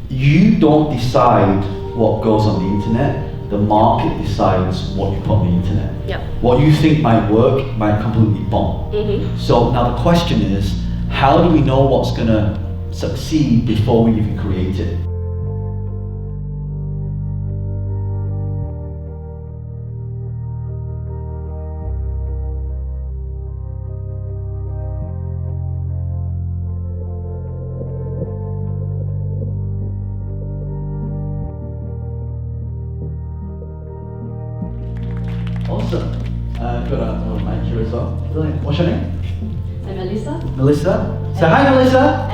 You don't decide what goes on the internet. The market decides what you put on the internet. Yep. What you think might work might completely bomb. So now the question is, how do we know what's going to succeed before we even create it? Awesome. Got a mic here as well. Brilliant. What's your name? I'm Melissa. Melissa. Say hi, Melissa.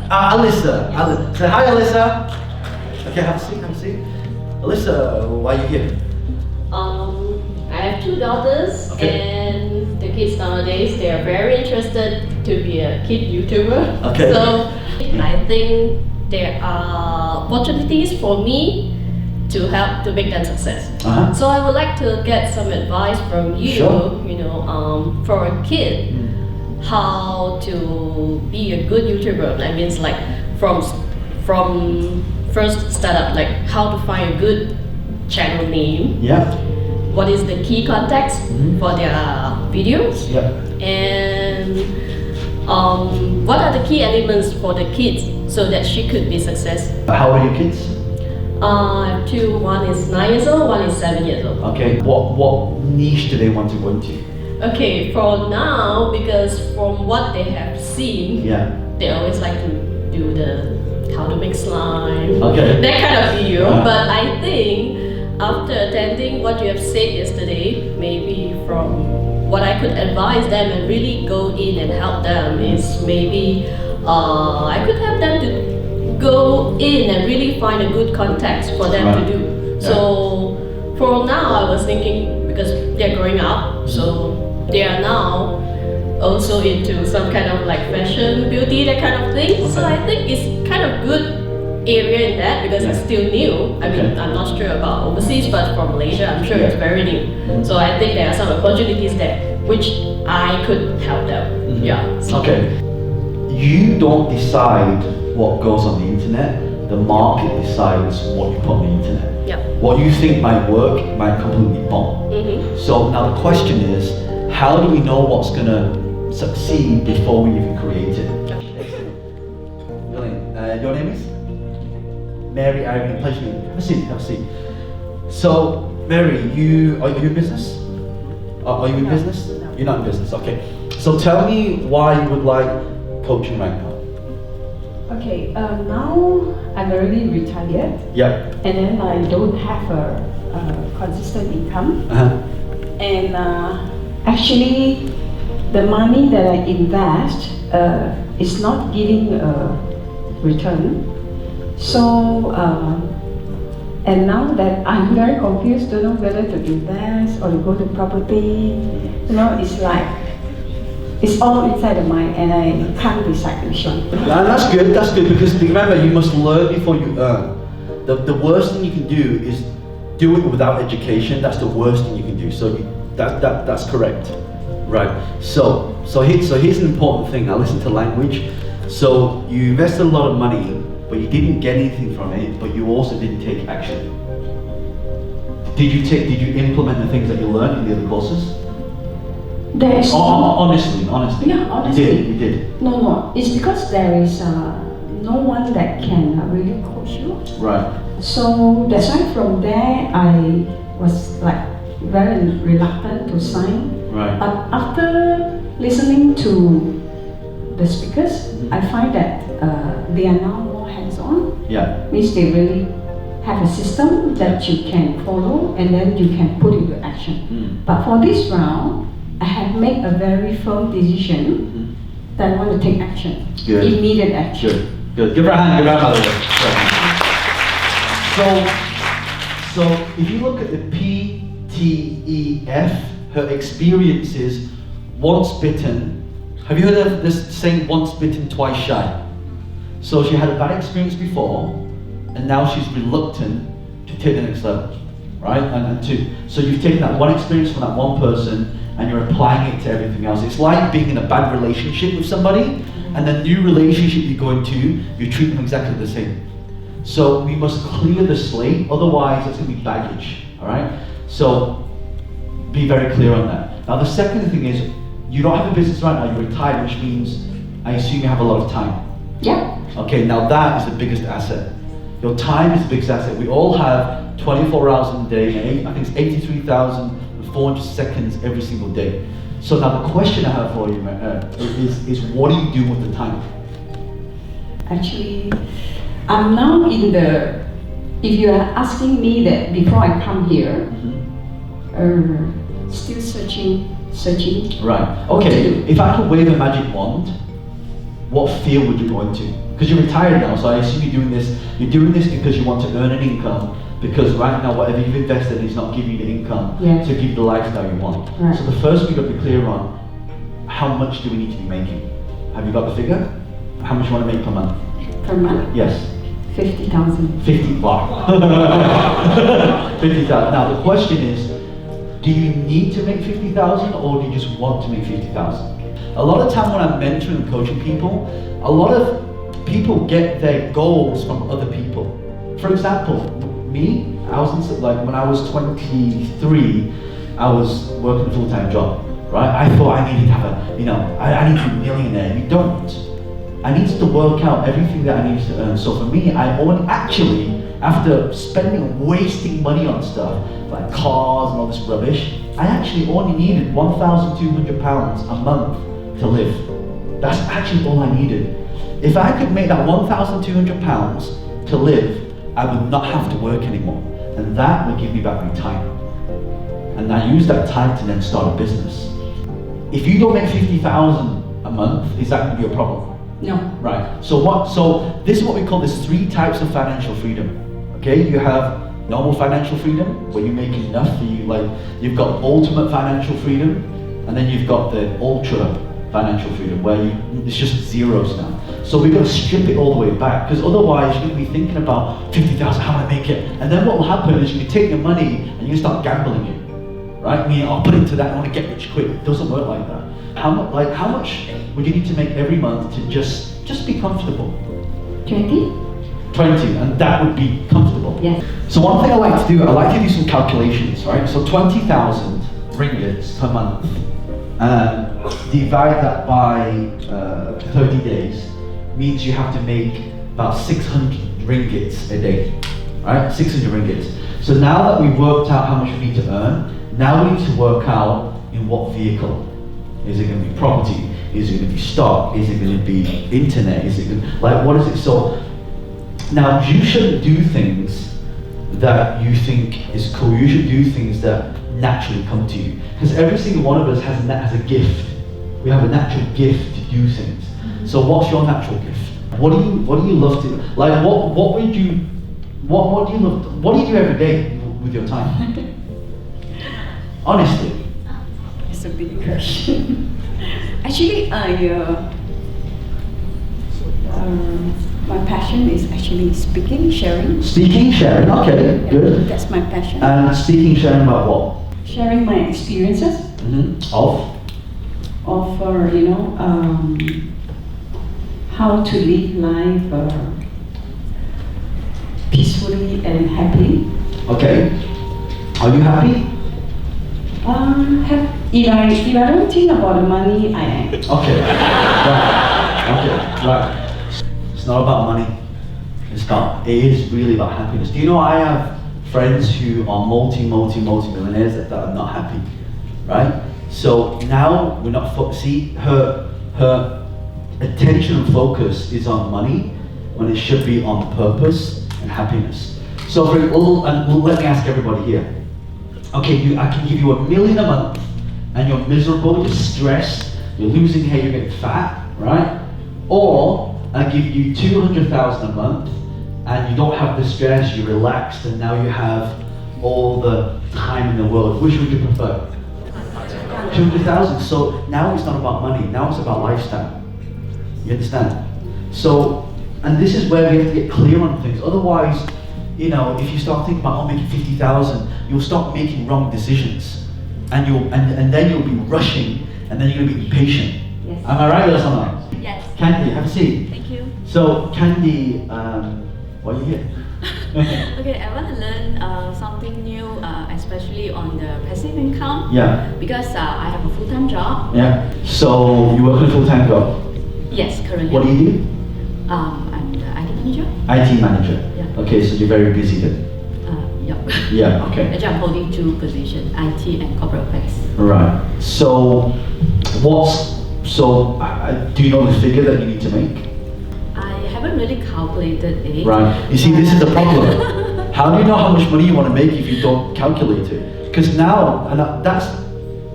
Alyssa. Alyssa. Yes. Say hi, Alyssa. Okay, have a seat. Have a seat. Alyssa, why are you here? I have two daughters, and the kids nowadays they are very interested to be a kid YouTuber. Okay. So I think there are opportunities for me to help to make them success. So I would like to get some advice from you. Sure. You know, for a kid, how to be a good YouTuber. That means like from first startup, like how to find a good channel name. Yeah. What is the key context for their videos? Yeah. And what are the key elements for the kids so that she could be successful? How old are your kids? Two. One is 9 years old. One is 7 years old. Okay. What niche do they want to go into? Okay, for now, because from what they have seen, they always like to do the how to make slime, that kind of video. But I think after attending what you have said yesterday, maybe from what I could advise them and really go in and help them is maybe I could help them to go in and really find a good context for them to do. So for now, I was thinking, because they're growing up, so they are now also into some kind of like fashion, beauty, that kind of thing. So I think it's kind of good area in that because it's still new. I mean, I'm not sure about overseas, but for Malaysia, I'm sure it's very new. So I think there are some opportunities there which I could help them. So. Okay. You don't decide what goes on the internet. The market decides what you put on the internet. What you think might work might completely bomb. So now the question is, how do we know what's going to succeed before we even create it? Brilliant. Your name is? Mary, Irene, pleasure to meet you. Have a seat, have a seat. So, Mary, are you in business? Are you in business? No. You're not in business, okay. So tell me why you would like coaching right now. Okay, now I'm already retired. And then I don't have a consistent income. And actually, the money that I invest is not giving a return. So, and now that I'm very confused, don't know whether to invest or to go to property. You know, it's like, it's all inside the mind and I can't decide which one. That's good because remember, you must learn before you earn. The worst thing you can do is do it without education. That's the worst thing you can do. So that's correct. Right. So here's an important thing. Now listen to language. So you invested a lot of money, but you didn't get anything from it, but you also didn't take action. Did you implement the things that you learned in the other courses? There is honestly. Yeah, honestly. You did. No. It's because there is no one that can really coach you. Right. So that's why from there I was like very reluctant to sign. Right. But after listening to the speakers, I find that they are now more hands-on. Means they really have a system that you can follow and then you can put into action. But for this round, I have made a very firm decision that I want to take action. Immediate action. Good. Give her a hand, by the way. So if you look at the PTEF, her experience is once bitten. Have you heard of this saying, once bitten, twice shy? So she had a bad experience before, and now she's reluctant to take the next level, right? So you've taken that one experience from that one person, and you're applying it to everything else. It's like being in a bad relationship with somebody, and the new relationship you go into, you treat them exactly the same. So we must clear the slate, otherwise it's going to be baggage, all right? So be very clear on that. Now the second thing is, you don't have a business right now, you're retired, which means, I assume you have a lot of time. Yeah. Okay, now that is the biggest asset. Your time is the biggest asset. We all have 24 hours in a day, I think it's 83,400 seconds every single day. So now the question I have for you is what do you do with the time? Actually, I'm now in the, if you are asking me that before I come here, still searching. Right, okay, if I could wave a magic wand, what field would you go into? Because you're retired now, so I assume you're doing this because you want to earn an income, because right now whatever you've invested is not giving you the income to give you the lifestyle you want. Right. So the first we've got to be clear on, how much do we need to be making? Have you got the figure? How much you want to make per month? Per month? Yes. 50,000. 50, wow. 50,000. Now the question is, do you need to make 50,000 or do you just want to make 50,000? A lot of time when I'm mentoring and coaching people, a lot of people get their goals from other people. For example, me, I was in, like when I was 23, I was working a full-time job, right? I thought I needed to have a, I need to be a millionaire. You don't. I needed to work out everything that I needed to earn. So for me, I only actually, after wasting money on stuff, like cars and all this rubbish, I actually only needed £1,200 a month to live. That's actually all I needed. If I could make that £1,200 to live, I would not have to work anymore. And that would give me back my time. And I use that time to then start a business. If you don't make 50,000 a month, is that going to be a problem? No. Right. So this is what we call this 3 types of financial freedom. Okay, you have normal financial freedom, where you make enough for you, like you've got ultimate financial freedom, and then you've got the ultra financial freedom, where it's just zeros now. So we've got to strip it all the way back, because otherwise you're going to be thinking about 50,000, how do I make it? And then what will happen is you take your money and you start gambling it, right? I mean, I'll put into that, I want to get rich quick. It doesn't work like that. How much would you need to make every month to just be comfortable? 20. 20, and that would be comfortable. Yes. So one thing I like to do, I like to do some calculations, right? So 20,000 ringgits per month, divide that by 30 days, means you have to make about 600 ringgits a day, right? 600 ringgits. So now that we've worked out how much we need to earn, now we need to work out in what vehicle. Is it going to be property? Is it going to be stock? Is it going to be internet? Is it going to, like, what is it? So now you shouldn't do things that you think is cool. You should do things that naturally come to you. Because every single one of us has a gift. We have a natural gift to do things. So what's your natural gift? What do you love to, like, what do you love, what do you do every day with your time? Honestly. It's a big question. Actually, my passion is actually speaking, sharing. Speaking, sharing, okay, Yeah, good. that's my passion. And speaking, sharing about what? Sharing my experiences. Of? How to live life peacefully and happily. Okay. Are you happy? If I don't think about the money, I am. Okay. Right. It's not about money. It is really about happiness. Do you know I have friends who are multi-millionaires that are not happy, right? So now we're not, her attention and focus is on money when it should be on purpose and happiness. So let me ask everybody here. Okay, I can give you $1 million a month and you're miserable, you're stressed, you're losing hair, you're getting fat, right? Or I give you 200,000 a month and you don't have the stress, you're relaxed, and now you have all the time in the world. Which would you prefer? 200,000. So now it's not about money, now it's about lifestyle. You understand? So, and this is where we have to get clear on things. Otherwise, if you start thinking about making 50,000, you'll start making wrong decisions, and then you'll be rushing, and then you're going to be impatient. Yes. Am I right or something? Yes. Candy, have a seat. Thank you. So, Candy, Why are you here? Okay, I want to learn something new, especially on the passive income. Yeah. Because I have a full-time job. Yeah. So you work in a full-time job? Yes, currently. What do you do? I'm the IT manager. IT manager. Yeah. Okay, so you're very busy then. Yep. Yeah. Okay. Actually, I'm holding two positions, IT and corporate affairs. Right. So, do you know the figure that you need to make? I haven't really calculated it. Right. You see, this is the problem. How do you know how much money you want to make if you don't calculate it? Because now, and that's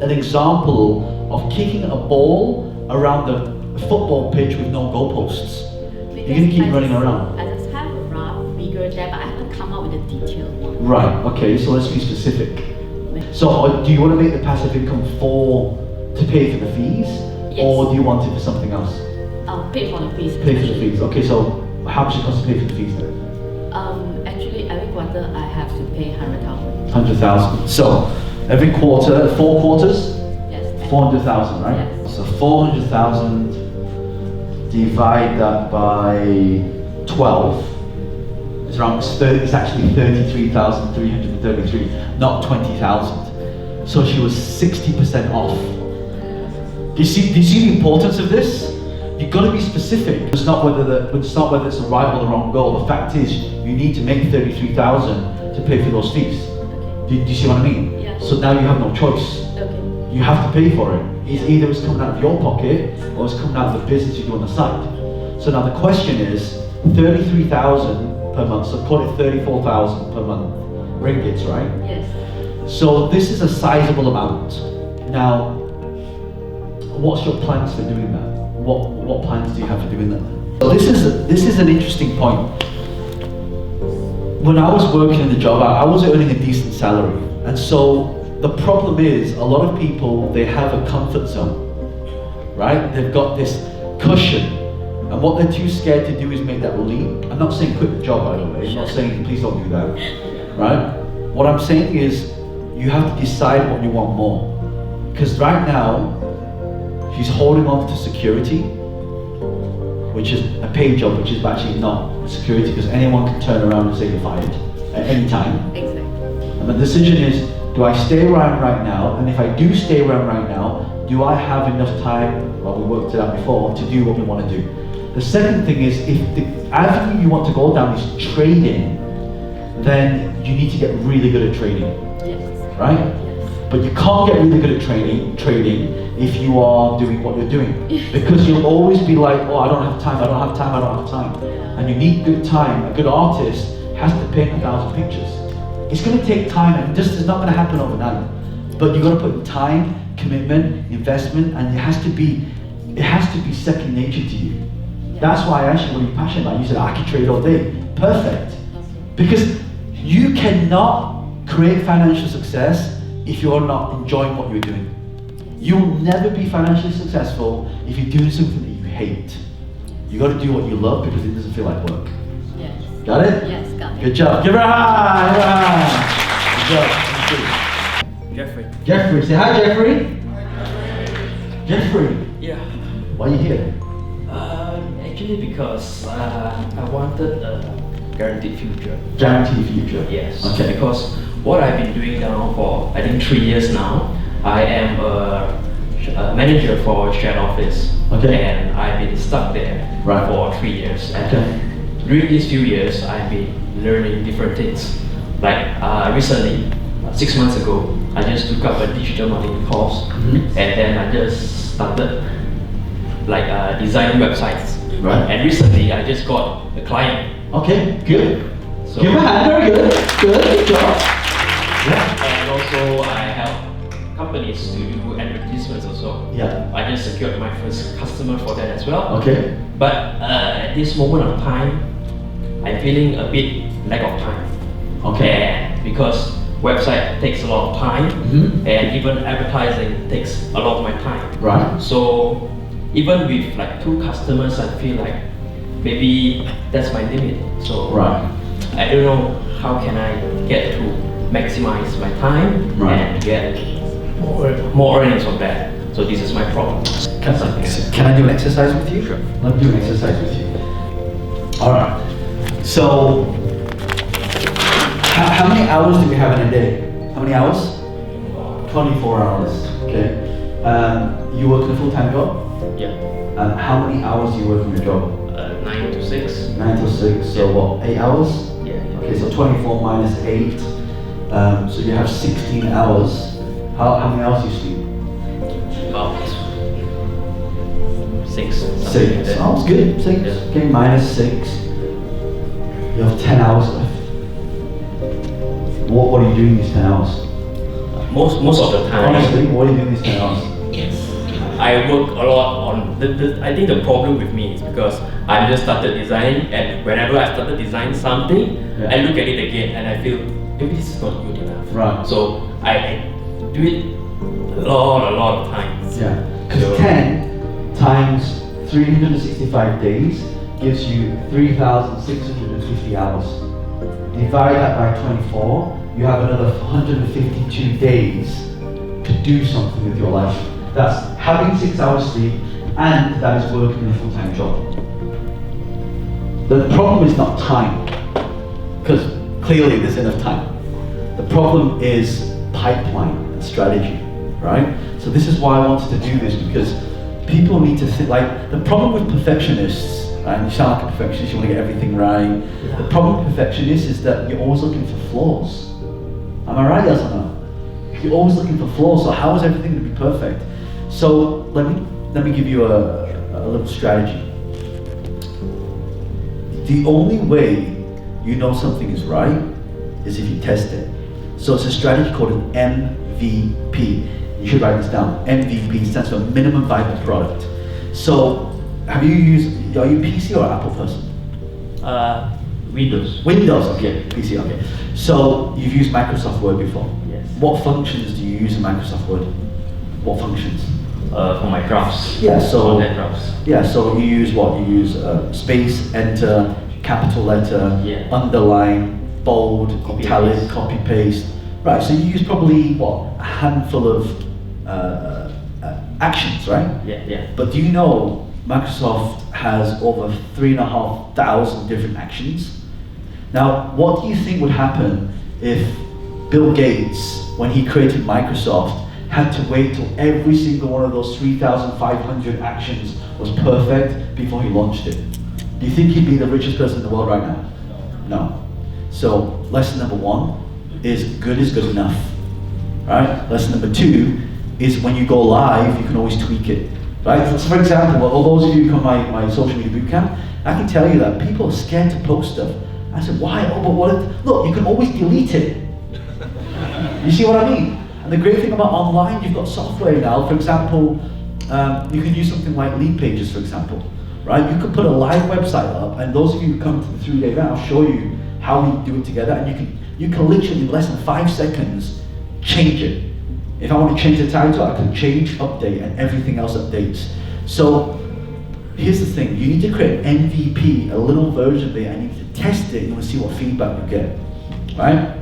an example of kicking a ball around the football pitch with no goalposts. You're going to keep running around. I just have a rough figure there, but I haven't come up with a detailed one. Right. Okay. So let's be specific. So, do you want to make the passive income to pay for the fees, yes, or do you want it for something else? Pay for the fees. Pay for the fees. Okay. So, how much it costs to pay for the fees then? Actually, every quarter I have to pay 100,000. 100,000. So, every quarter, 4 quarters. Yes. 400,000, right? Yes. So 400,000. Divide that by 12. It's actually 33,333, not 20,000. So she was 60% off. Do you see the importance of this? You've got to be specific. It's not whether it's a right or the wrong goal. The fact is, you need to make 33,000 to pay for those fees. Do you see what I mean? Yeah. So now you have no choice. Okay. You have to pay for it. Either it's coming out of your pocket or it's coming out of the business you do on the side. So now the question is, 33,000 per month, so call it 34,000 per month, ringgits, right? Yes. So this is a sizable amount. Now, what's your plans for doing that? What plans do you have for doing that? So this is an interesting point. When I was working in the job, I was earning a decent salary, and so the problem is, a lot of people, they have a comfort zone, right? They've got this cushion, and what they're too scared to do is make that leap. I'm not saying quit the job, by the way. I'm not saying please don't do that, right? What I'm saying is, you have to decide what you want more. Because right now, she's holding on to security, which is a paid job, which is actually not security, because anyone can turn around and say you're fired at any time. Exactly. And the decision is, do I stay where I am right now? And if I do stay where I am right now, do I have enough time, well, we worked it out before, to do what we want to do? The second thing is, if the avenue you want to go down is trading, then you need to get really good at trading. Yes. Right? Yes. But you can't get really good at trading if you are doing what you're doing. Because you'll always be like, oh, I don't have time. Yeah. And you need good time. A good artist has to paint 1,000 pictures. It's going to take time, and it's not going to happen overnight. But you've got to put time, commitment, investment, and it has to be second nature to you. That's why I asked you what you're passionate about. You said, I can trade all day. Perfect. Because you cannot create financial success if you're not enjoying what you're doing. You'll never be financially successful if you're doing something that you hate. You got to do what you love because it doesn't feel like work. Yes. Got it? Yes, got it. Good job. Give her a high. Good job. Jeffrey. Jeffrey. Say hi, Jeffrey. Jeffrey. Yeah. Why are you here? Actually, because I wanted a guaranteed future. Guaranteed future. Yes. Okay. Because what I've been doing now for I think 3 years now, I am a manager for a shared office. Okay. And I've been stuck there for 3 years. And during these few years, I've been learning different things. Like recently, 6 months ago, I just took up a digital marketing course, and then I just started designing websites. Right. And recently, I just got a client. Okay, good. So, Give a hand, very good. Good job. Yeah. and also I help companies to do advertisements also. Yeah. I just secured my first customer for that as well. Okay. But at this moment of time, I'm feeling a bit lack of time. Okay. And because website takes a lot of time, and even advertising takes a lot of my time. Right. So even with like 2 customers, I feel like maybe that's my limit. So Right. I don't know how can I get to maximize my time and get more earnings from that. So this is my problem. Can I do an exercise with you? Sure. Let me do an exercise with you. Alright. So, how many hours do we have in a day? How many hours? 24 hours. Okay. You work in a full-time job? Yeah. And how many hours do you work in your job? 9 to 6. 9 to 6. So what? 8 hours? Yeah. Okay. So 24 minus 8. So you have 16 hours. How many hours do you sleep? About 6. 6. Sounds good. 6. Yeah. Okay. Minus 6. You have 10 hours left. What are you doing these 10 hours? Most of the time. Honestly, what are you doing these 10 hours? I work a lot on I think the problem with me is because I just started designing, and whenever I started designing something, I look at it again and I feel maybe this is not good enough. Right. So I do it a lot of times. Yeah. Because 10 times 365 days gives you 3,650 hours. Divide that by 24, you have another 152 days to do something with your life. That's having 6 hours sleep, and that is working a full-time job. The problem is not time, because clearly there's enough time. The problem is pipeline and strategy, right? So this is why I wanted to do this, because people need to think, like, the problem with perfectionists, and you sound like a perfectionist, you want to get everything right. The problem with perfectionists is that you're always looking for flaws. Am I right, yes or no? You're always looking for flaws, so how is everything going to be perfect? So let me give you a little strategy. The only way you know something is right is if you test it. So it's a strategy called an MVP. You should write this down. MVP stands for minimum viable product. So are you PC or Apple person? Windows. Windows, okay. PC, okay. So you've used Microsoft Word before? Yes. What functions do you use in Microsoft Word? What functions? For my drafts. Yeah, so content drafts. Yeah, so you use what? You use space, enter, capital letter, underline, bold, italic, copy paste. Right. So you use probably what? A handful of actions, right? Yeah. But do you know Microsoft has over 3,500 different actions? Now, what do you think would happen if Bill Gates, when he created Microsoft, had to wait till every single one of those 3,500 actions was perfect before he launched it? Do you think he'd be the richest person in the world right now? No. So, lesson number 1 is good enough, right? Lesson number 2 is when you go live, you can always tweak it, right? So for example, all those of you who come my social media bootcamp, I can tell you that people are scared to post stuff. I said, why? Oh, but what if, look, you can always delete it. You see what I mean? And the great thing about online, you've got software now. For example, you can use something like Lead Pages, for example, right? You could put a live website up, and those of you who come to the 3-day event, I'll show you how we do it together, and you can literally, in less than 5 seconds, change it. If I want to change the title, I can change, update, and everything else updates. So here's the thing, you need to create an MVP, a little version of it, and you need to test it, and we'll see what feedback you get, right?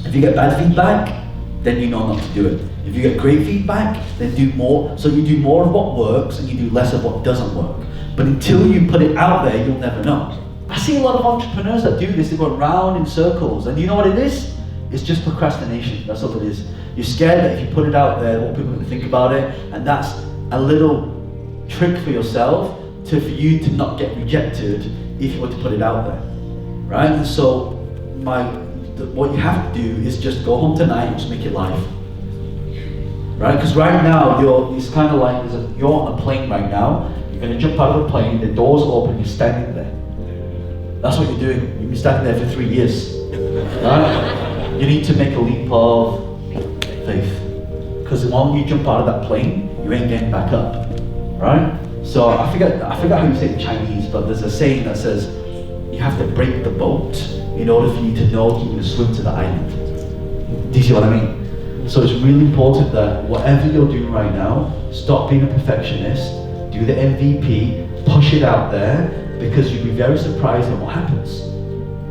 If you get bad feedback, then you know not to do it. If you get great feedback, then do more. So you do more of what works, and you do less of what doesn't work. But until you put it out there, you'll never know. I see a lot of entrepreneurs that do this, they go around in circles, and you know what it is? It's just procrastination, that's all it is. You're scared that if you put it out there, what people are going to think about it, and that's a little trick for yourself for you to not get rejected if you were to put it out there, right? And so what you have to do is just go home tonight and just make it live, right? Because right now it's kind of like you're on a plane right now. You're going to jump out of the plane, the doors open, you're standing there. That's what you're doing. You've been standing there for 3 years, right? You need to make a leap of faith, because the moment you jump out of that plane, you ain't getting back up, right? So I forget how you say it in Chinese, but there's a saying that says you have to break the boat in order for you to know you're going to swim to the island. Do you see what I mean? So it's really important that whatever you're doing right now, stop being a perfectionist, do the MVP, push it out there, because you'll be very surprised at what happens,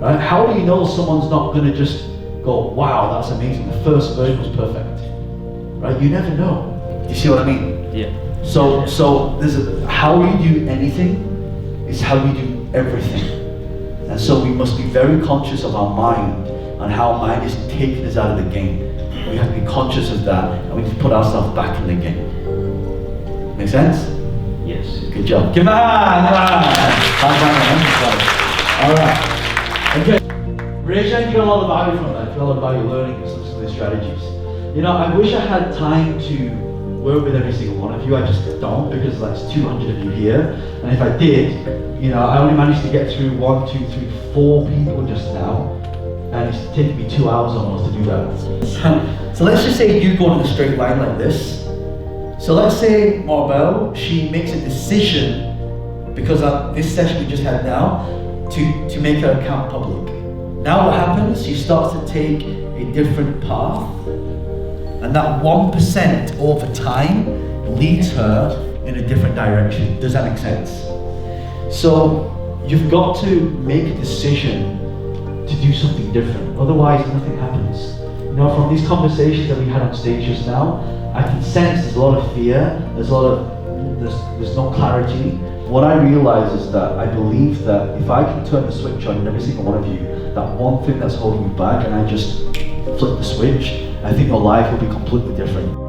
right? How do you know someone's not going to just go, wow, that's amazing, the first version was perfect, right? You never know. Do you see what I mean? Yeah. So how you do anything is how you do everything. And so we must be very conscious of our mind and how our mind is taking us out of the game. We have to be conscious of that, and we need to put ourselves back in the game. Make sense? Yes. Good job. Come on! Alright. Okay. Rajan, you got a lot of value from that. You got a lot of value learning some of these strategies. You know, I wish I had time to work with every single one of you. I just don't, because there's 200 of you here. And if I did, you know, I only managed to get through 1, 2, 3, 4 people just now. And it's taken me 2 hours almost to do that. So let's just say you go in a straight line like this. So let's say Marbelle, she makes a decision, because of this session we just had now, to make her account public. Now what happens? She starts to take a different path, and that 1% over time leads her in a different direction. Does that make sense? So you've got to make a decision to do something different, otherwise nothing happens. You know, from these conversations that we had on stage just now, I can sense there's a lot of fear, there's no clarity. What I realize is that I believe that if I can turn the switch on in every single one of you, that one thing that's holding you back, and I just flip the switch, I think your life will be completely different.